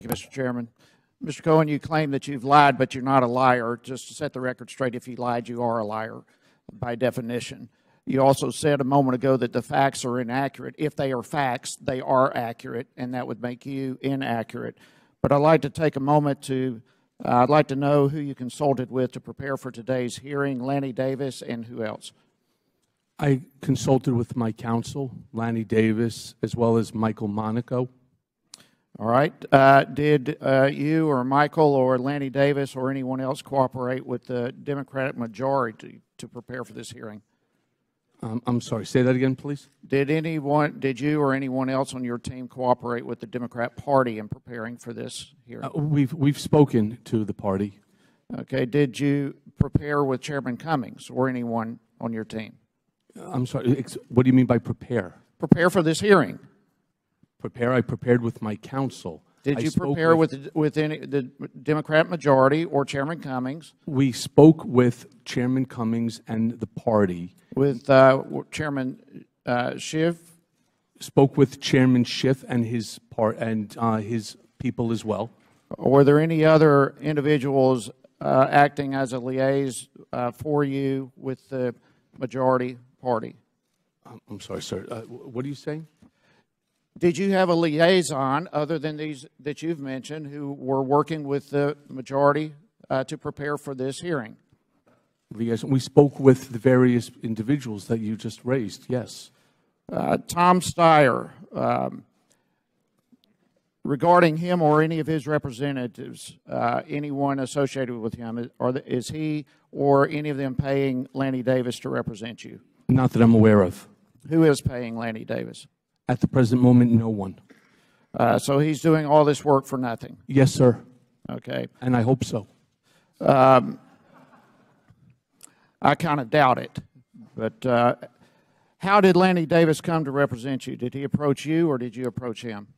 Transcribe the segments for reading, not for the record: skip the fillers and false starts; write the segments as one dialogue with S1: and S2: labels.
S1: you, Mr. Chairman. Mr. Cohen, you claim that you've lied, but you're not a liar. Just to set the record straight, if you lied, you are a liar by definition. You also said a moment ago that the facts are inaccurate. If they are facts, they are accurate, and that would make you inaccurate. But I'd like to take a moment to, I'd like to know who you consulted with to prepare for today's hearing, Lanny Davis, and who else?
S2: I consulted with my counsel, Lanny Davis, as well as Michael Monaco.
S1: All right. Did you or Michael or Lanny Davis or anyone else cooperate with the Democratic majority to prepare for this hearing?
S2: I'm sorry, say that again, please.
S1: Did you or anyone else on your team cooperate with the Democrat Party in preparing for this hearing?
S2: We've spoken to the party.
S1: Okay. Did you prepare with Chairman Cummings or anyone on your team?
S2: I'm sorry, what do you mean by prepare?
S1: Prepare for this hearing.
S2: Prepare, I prepared with my counsel.
S1: Did you prepare with the Democrat majority or Chairman Cummings?
S2: We spoke with Chairman Cummings and the party.
S1: With Chairman Schiff?
S2: Spoke with Chairman Schiff and his people as well.
S1: Were there any other individuals acting as a liaison for you with the majority party?
S2: I'm sorry, sir. What are you saying?
S1: Did you have a liaison other than these that you've mentioned who were working with the majority to prepare for this hearing?
S2: Liaison. We spoke with the various individuals that you just raised, yes.
S1: Tom Steyer, regarding him or any of his representatives, anyone associated with him, is he or any of them paying Lanny Davis to represent you?
S2: Not that I'm aware of.
S1: Who is paying Lanny Davis?
S2: At the present moment, no one.
S1: So he's doing all this work for nothing?
S2: Yes, sir.
S1: Okay.
S2: And I hope so.
S1: I kind of doubt it. But how did Lanny Davis come to represent you? Did he approach you or did you approach him?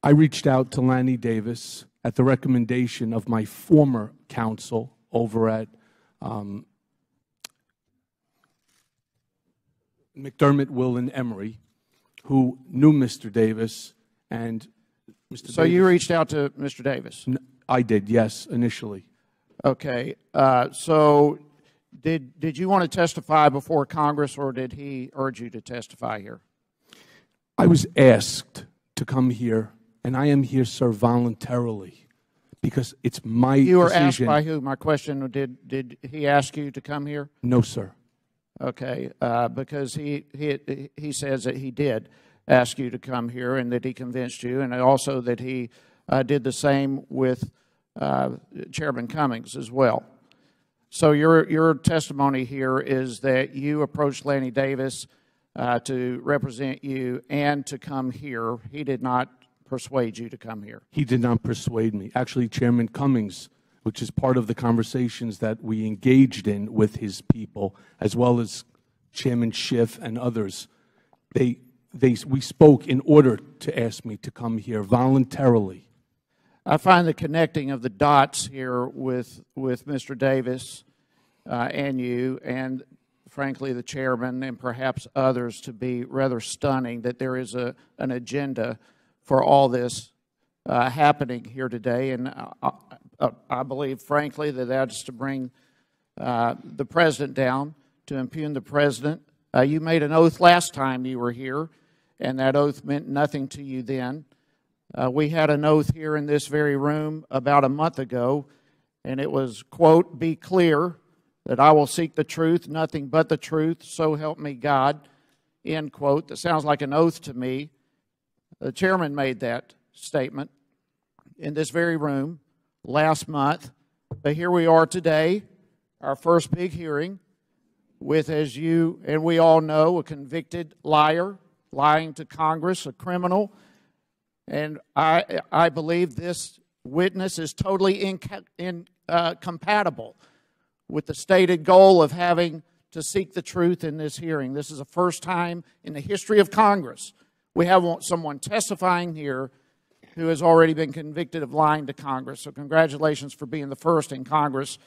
S2: I reached out to Lanny Davis at the recommendation of my former counsel over at McDermott, Will, and Emery, who knew Mr. Davis, and Mr.
S1: So
S2: Davis,
S1: you reached out to Mr. Davis?
S2: I did, yes, initially.
S1: Okay. So did you want to testify before Congress, or did he urge you to testify here?
S2: I was asked to come here, and I am here, sir, voluntarily, because it's my decision.
S1: You were asked by who? My question, did he ask you to come here?
S2: No, sir.
S1: Okay, because he says that he did ask you to come here and that he convinced you, and also that he did the same with Chairman Cummings as well. So your testimony here is that you approached Lanny Davis to represent you and to come here. He did not persuade you to come here.
S2: He did not persuade me. Actually, Chairman Cummings, which is part of the conversations that we engaged in with his people, as well as Chairman Schiff and others. We spoke in order to ask me to come here voluntarily.
S1: I find the connecting of the dots here with Mr. Davis and you, and frankly the chairman and perhaps others, to be rather stunning that there is an agenda for all this happening here today. And I believe, frankly, that that's to bring the president down, to impugn the president. You made an oath last time you were here, and that oath meant nothing to you then. We had an oath here in this very room about a month ago, and it was, quote, "Be clear that I will seek the truth, nothing but the truth, so help me God," end quote. That sounds like an oath to me. The chairman made that statement in this very room last month, but here we are today, our first big hearing with, as you and we all know, a convicted liar, lying to Congress, a criminal. And I believe this witness is totally incompatible with the stated goal of having to seek the truth in this hearing. This is the first time in the history of Congress we have someone testifying here who has already been convicted of lying to Congress. So congratulations for being the first in Congress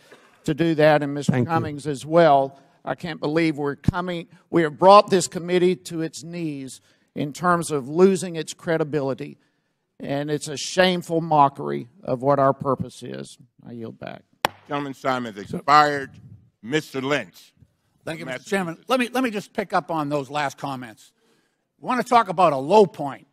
S1: to do that, and Mr. Cummings as well. I can't believe we have brought this committee to its knees in terms of losing its credibility. And it's a shameful mockery of what our purpose is. I yield back.
S3: Gentleman's time has expired. Mr. Lynch.
S4: Thank you, Mr. Chairman. Let me just pick up on those last comments. I want to talk about a low point.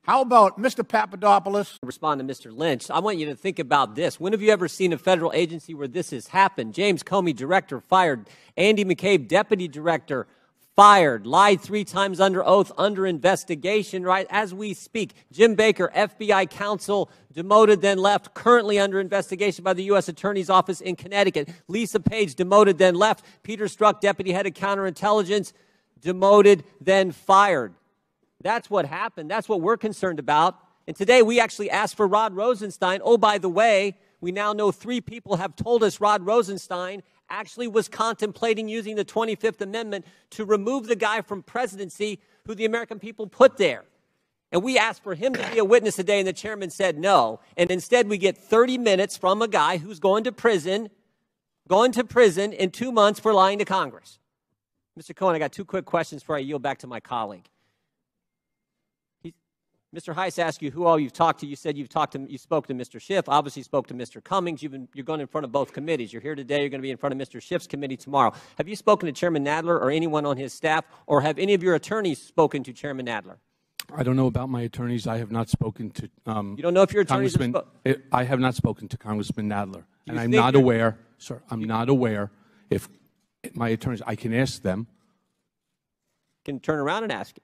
S4: How about Mr. Papadopoulos?
S5: Respond to Mr. Lynch. I want you to think about this. When have you ever seen a federal agency where this has happened? James Comey, director, fired. Andy McCabe, deputy director, fired. Lied 3 times under oath, under investigation, right as we speak. Jim Baker, FBI counsel, demoted, then left, currently under investigation by the U.S. Attorney's Office in Connecticut. Lisa Page, demoted, then left. Peter Strzok, deputy head of counterintelligence, demoted, then fired. That's what happened. That's what we're concerned about. And today we actually asked for Rod Rosenstein. Oh, by the way, we now know 3 people have told us Rod Rosenstein actually was contemplating using the 25th Amendment to remove the guy from presidency who the American people put there. And we asked for him to be a witness today, and the chairman said no. And instead we get 30 minutes from a guy who's going to prison in 2 months for lying to Congress. Mr. Cohen, I got 2 quick questions before I yield back to my colleague. Mr. Heiss asked you who all you've talked to. You said you spoke to Mr. Schiff, obviously spoke to Mr. Cummings. You're going in front of both committees. You're here today. You're going to be in front of Mr. Schiff's committee tomorrow. Have you spoken to Chairman Nadler or anyone on his staff, or have any of your attorneys spoken to Chairman Nadler?
S2: I don't know about my attorneys. I have not spoken to
S5: you don't know if your attorneys
S2: I have not spoken to Congressman Nadler. And I'm not aware, sir, I'm not aware if my attorneys, I can ask them.
S5: Can turn around and ask him.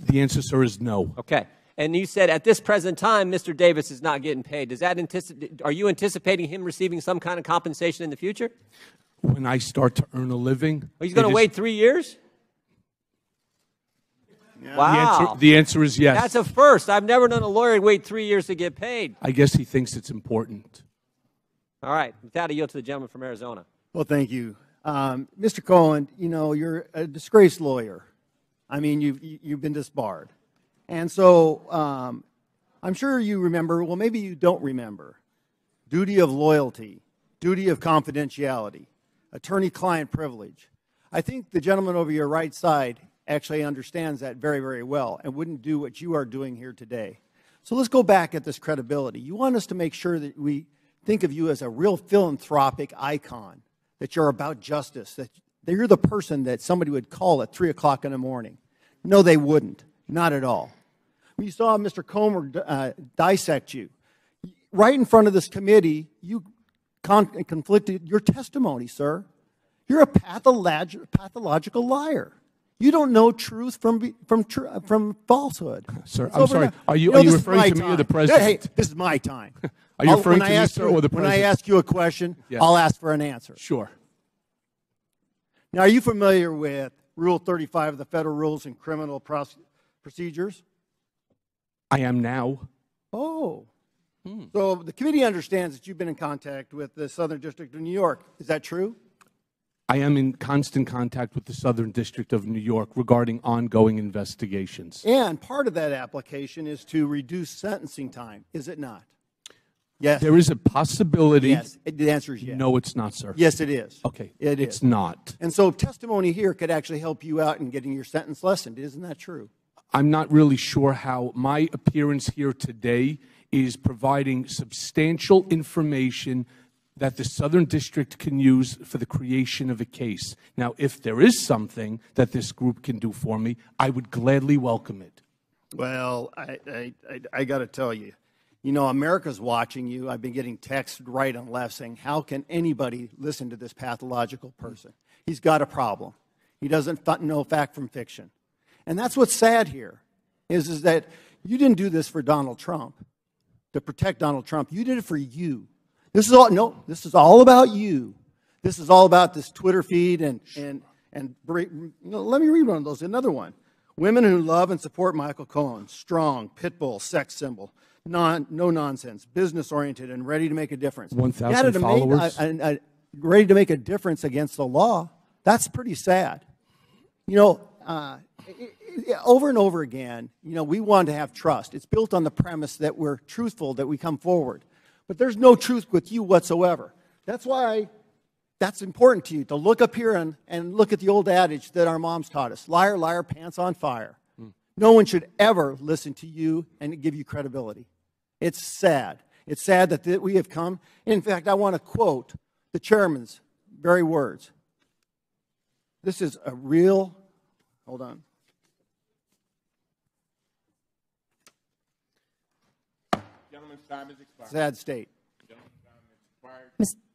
S2: The answer, sir, is no.
S5: Okay. And you said at this present time, Mr. Davis is not getting paid. Does that are you anticipating him receiving some kind of compensation in the future?
S2: When I start to earn a living.
S5: Oh, he's going to wait 3 years?
S3: Yeah.
S5: Wow.
S2: The answer is yes.
S5: That's a first. I've never known a lawyer wait 3 years to get paid.
S2: I guess he thinks it's important.
S5: All right. With that, I yield to the gentleman from Arizona.
S6: Well, thank you. Mr. Cohen, you know, you're a disgraced lawyer. I mean, you've been disbarred. And so I'm sure you remember, well, maybe you don't remember, duty of loyalty, duty of confidentiality, attorney-client privilege. I think the gentleman over your right side actually understands that very, very well and wouldn't do what you are doing here today. So let's go back at this credibility. You want us to make sure that we think of you as a real philanthropic icon, that you're about justice, that you're the person that somebody would call at 3 o'clock in the morning. No, they wouldn't. Not at all. When you saw Mr. Comer dissect you, right in front of this committee, you conflicted your testimony, sir. You're a pathological liar. You don't know truth from falsehood.
S2: Sir, I'm sorry. Are you referring to me or the president?
S6: Hey, this is my time.
S2: Are you referring to me, sir, or the president?
S6: When I ask you a question, yes, I'll ask for an answer.
S2: Sure.
S6: Now, are you familiar with Rule 35 of the Federal Rules and Criminal Procedures?
S2: I am now.
S6: Oh. So the committee understands that you've been in contact with the Southern District of New York. Is that true?
S2: I am in constant contact with the Southern District of New York regarding ongoing investigations.
S6: And part of that application is to reduce sentencing time, is it not? Yes.
S2: There is a possibility.
S6: Yes. The answer is yes.
S2: No, it's not, sir.
S6: Yes, it is.
S2: Okay.
S6: It's
S2: not.
S6: And so testimony here could actually help you out in getting your sentence lessened. Isn't that true?
S2: I'm not really sure how my appearance here today is providing substantial information that the Southern District can use for the creation of a case. Now, if there is something that this group can do for me, I would gladly welcome it.
S6: Well, I got to tell you, you know, America's watching you. I've been getting texts right and left saying, how can anybody listen to this pathological person? He's got a problem. He doesn't know fact from fiction. And that's what's sad here, is that you didn't do this for Donald Trump, to protect Donald Trump. You did it for you. This is all about you. This is all about this Twitter feed and you know, let me read one of those. Another one. Women who love and support Michael Cohen, strong, pit bull, sex symbol, no nonsense, business oriented, and ready to make a difference.
S2: 1,000 followers.
S6: Ready to make a difference against the law. That's pretty sad. You know, over and over again, you know, we want to have trust. It's built on the premise that we're truthful, that we come forward. But there's no truth with you whatsoever. That's why that's important to you, to look up here and look at the old adage that our moms taught us. Liar, liar, pants on fire. No one should ever listen to you and give you credibility. It's sad. It's sad that we have come. In fact, I want to quote the chairman's very words. This is a real, hold on.
S3: Gentleman's time is expired.
S6: Sad state.
S3: Gentleman's time is expired.